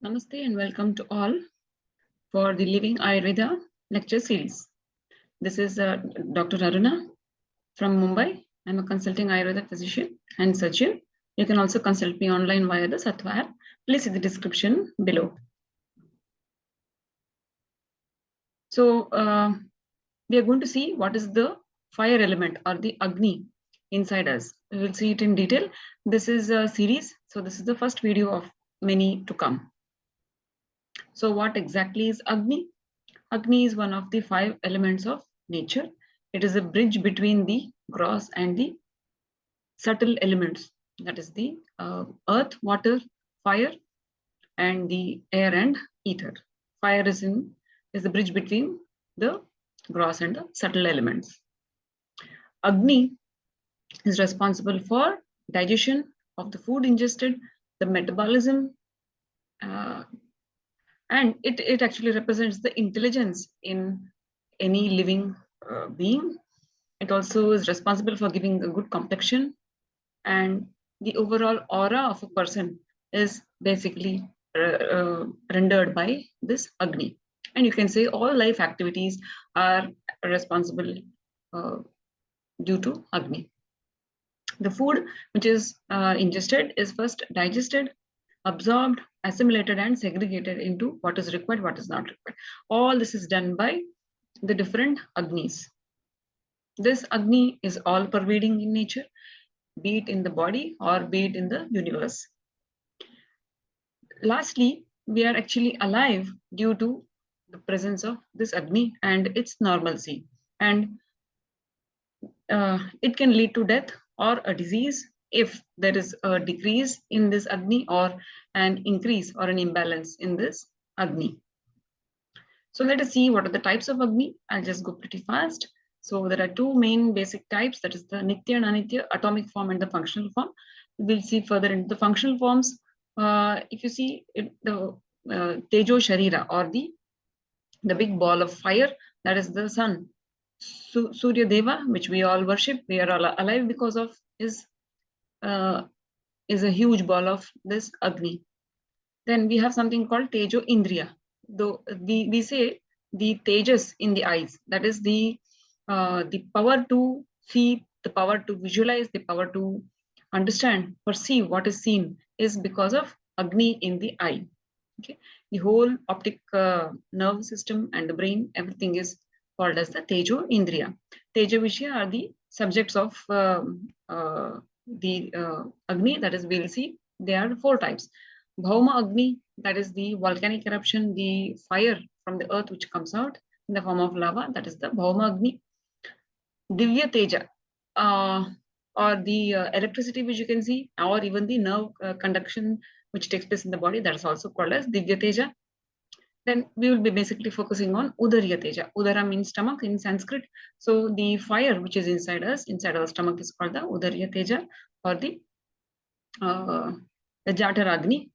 Namaste and welcome to all for the Living Ayurveda lecture series. This is Dr. Aruna from Mumbai. I'm a consulting Ayurveda physician and surgeon. You can also consult me online via the Sattva app. Please see the description below. So we are going to see what is the fire element or the Agni inside us. We will see it in detail. This is a series. So this is the first video of many to come. So what exactly is Agni? Agni is one of the 5 elements of nature. It is a bridge between the gross and the subtle elements. That is the earth, water, fire, and the air and ether. Fire is the bridge between the gross and the subtle elements. Agni is responsible for digestion of the food ingested, the metabolism, and it actually represents the intelligence in any living being. It also is responsible for giving a good complexion, and the overall aura of a person is basically rendered by this Agni. And you can say all life activities are responsible due to Agni. The food which is ingested is first digested, absorbed, assimilated, and segregated into what is required, what is not required. All this is done by the different Agnis. This Agni is all pervading in nature, be it in the body or be it in the universe. Lastly, we are actually alive due to the presence of this Agni and its normalcy. And it can lead to death or a disease if there is a decrease in this Agni or an increase or an imbalance in this Agni. So let us see what are the types of Agni. I'll just go pretty fast. So there are 2 main basic types, that is the Nitya and Anitya, atomic form and the functional form. We'll see further into the functional forms. If you see the Tejo Sharira, or the big ball of fire, that is the sun. Surya Deva, which we all worship, we are all alive because of, is a huge ball of this Agni. Then we have something called Tejo Indriya. Though we say the tejas in the eyes, that is the power to see, the power to visualize, the power to understand, perceive what is seen, is because of Agni in the eye. Okay, the whole optic nerve system and the brain, everything is called as the Tejo Indriya. Teja Vishya are the subjects of the Agni, that is, we'll see there are 4 types. Bhauma Agni, that is the volcanic eruption, the fire from the earth which comes out in the form of lava, that is the Bhauma Agni. Divya Teja, or the electricity which you can see, or even the nerve conduction which takes place in the body, that is also called as Divya Teja. Then we will be basically focusing on Udarya Teja. Udara means stomach in Sanskrit. So the fire which is inside us, inside our stomach, is called the Udarya Teja, or the Jatar Agni.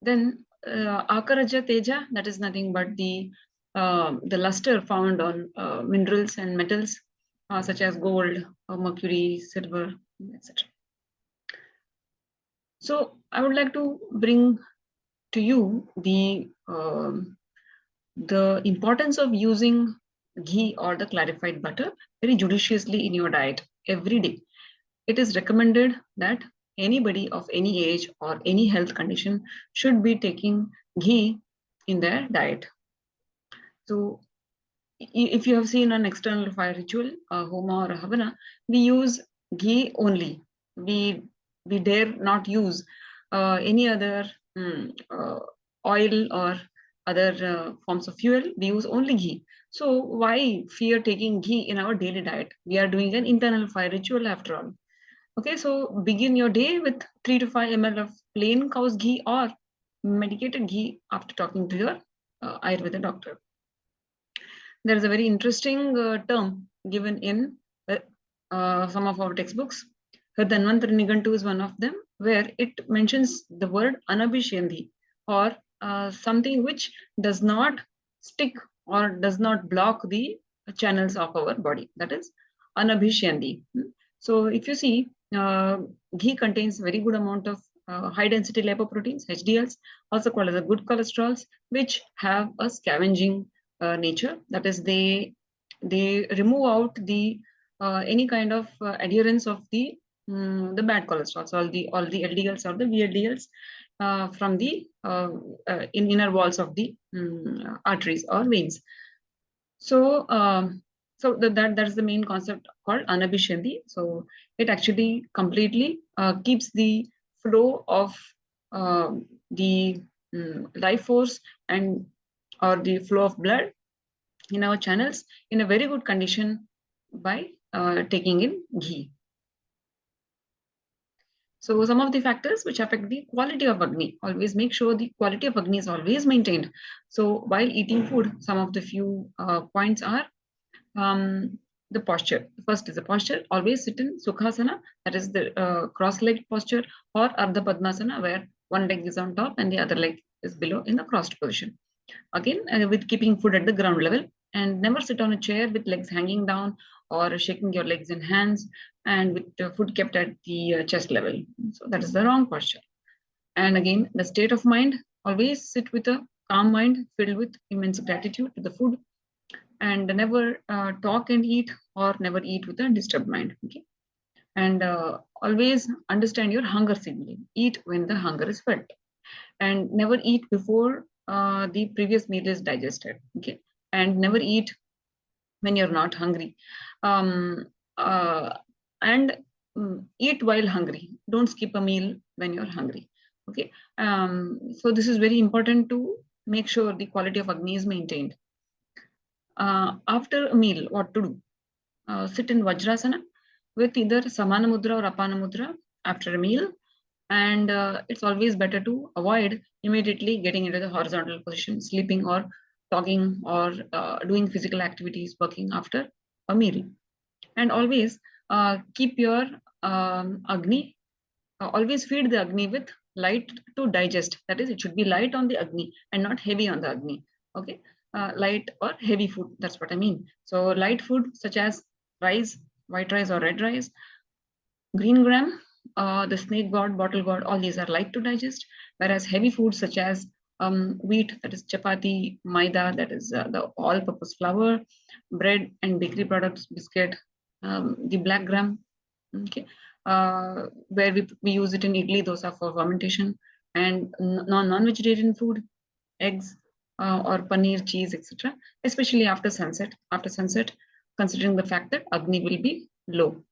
Then Akaraja Teja, that is nothing but the luster found on minerals and metals such as gold, mercury, silver, etc. So I would like to bring to you the importance of using ghee or the clarified butter very judiciously in your diet every day. It is recommended that anybody of any age or any health condition should be taking ghee in their diet. So if you have seen an external fire ritual, a homa or a havana, we use ghee only. We dare not use any other oil or other forms of fuel. We use only ghee. So why fear taking ghee in our daily diet? We are doing an internal fire ritual after all. Okay, so begin your day with 3 to 5 ml of plain cow's ghee or medicated ghee after talking to your Ayurveda doctor. There is a very interesting term given in some of our textbooks. Dhanvantari Nigantu is one of them, where it mentions the word anabhishyandhi, or something which does not stick or does not block the channels of our body. That is anabhishyandhi. So if you see, ghee contains very good amount of high density lipoproteins, HDLs, also called as the good cholesterols, which have a scavenging nature. That is, they remove out the any kind of adherence of the bad cholesterols, all the LDLs or the VLDLs from the inner walls of the arteries or veins. So that's the main concept called anabhishandi. So it actually completely keeps the flow of the life force and or the flow of blood in our channels in a very good condition by taking in ghee. So some of the factors which affect the quality of Agni, always make sure the quality of Agni is always maintained. So while eating food, some of the few points are the posture. First is the posture. Always sit in Sukhasana, that is the cross-legged posture, or Ardha Padmasana, where one leg is on top and the other leg is below in the crossed position. Again, with keeping food at the ground level, and never sit on a chair with legs hanging down or shaking your legs in hands and with food kept at the chest level. So that is the wrong posture. And again, the state of mind, always sit with a calm mind filled with immense gratitude to the food, and never talk and eat or never eat with a disturbed mind. Okay. And always understand your hunger signaling. Eat when the hunger is felt, and never eat before the previous meal is digested. Okay. And never eat when you're not hungry. Um, and eat while hungry. Don't skip a meal when you're hungry. Okay. So this is very important to make sure the quality of Agni is maintained. After a meal, what to do? Sit in Vajrasana with either Samana Mudra or Apana Mudra after a meal. And it's always better to avoid immediately getting into the horizontal position, sleeping or talking or doing physical activities, working after a meal. And always keep your Agni, always feed the Agni with light to digest. That is, it should be light on the Agni and not heavy on the Agni. Okay. Light or heavy food, that's what I mean. So light food such as rice, white rice or red rice, green gram, the snake gourd, bottle gourd, all these are light to digest, whereas heavy foods such as wheat, that is chapati, maida, that is the all-purpose flour, bread and bakery products, biscuit, the black gram, okay, where we use it in idli dosa for fermentation, and non-vegetarian food, eggs or paneer, cheese, etc., especially after sunset. After sunset, considering the fact that Agni will be low.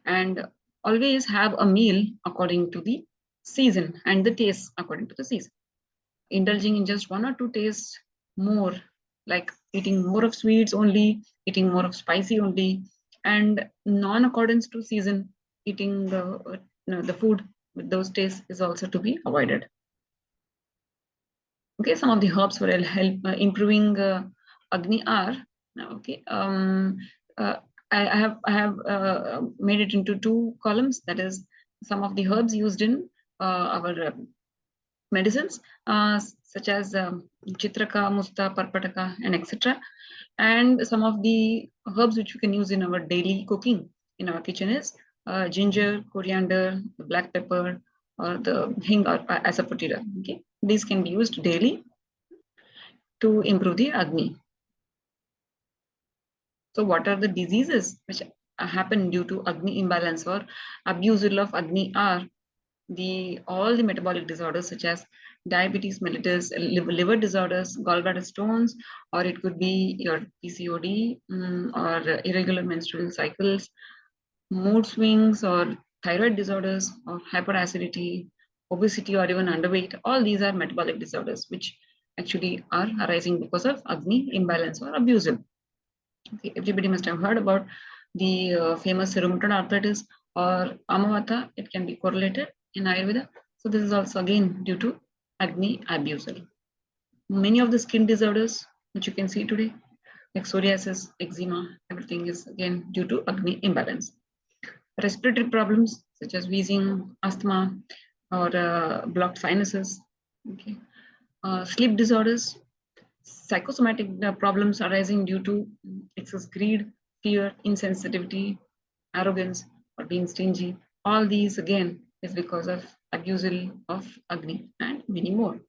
And always have a meal according to the season and the taste according to the season. Indulging in just one or two tastes more, like eating more of sweets only, eating more of spicy only, and non-accordance to season, eating the food with those tastes is also to be avoided. Okay, some of the herbs will help improving Agni are, okay. I have made it into two columns. That is, some of the herbs used in our medicines, such as Chitraka, Musta, Parpataka, and etc. And some of the herbs which we can use in our daily cooking in our kitchen is ginger, coriander, the black pepper, or the hing or asafoetida. Okay, these can be used daily to improve the Agni. So what are the diseases which happen due to Agni imbalance or abusal of Agni are all the metabolic disorders such as diabetes mellitus, liver disorders, gallbladder stones, or it could be your PCOD, or irregular menstrual cycles, mood swings, or thyroid disorders, or hyperacidity, obesity, or even underweight. All these are metabolic disorders which actually are arising because of Agni imbalance or abusal. Okay, everybody must have heard about the famous rheumatoid arthritis or Amavata. It can be correlated in Ayurveda. So this is also again due to Agni abusal. Many of the skin disorders which you can see today, like psoriasis, eczema, everything is again due to Agni imbalance. Respiratory problems such as wheezing, asthma, or blocked sinuses. Okay. Sleep disorders, psychosomatic problems arising due to excess greed, fear, insensitivity, arrogance, or being stingy. All these again is because of abusal of Agni, and many more.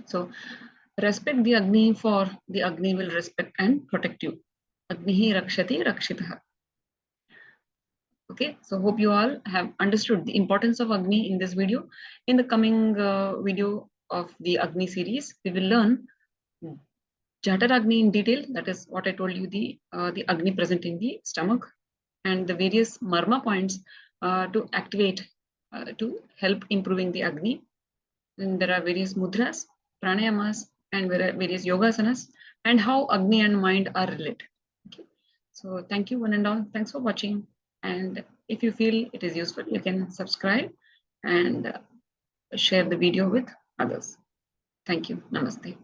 So respect the Agni, for the Agni will respect and protect you. Agnihi rakshati rakshitah. Okay, so hope you all have understood the importance of Agni in this video. In the coming video of the Agni series, we will learn Jatar Agni in detail. That is what I told you, the Agni present in the stomach, and the various marma points to activate to help improving the Agni. And there are various mudras, pranayamas, and various yogasanas, and how Agni and mind are related. Okay. So thank you one and all. Thanks for watching. And if you feel it is useful, you can subscribe and share the video with others. Thank you. Namaste.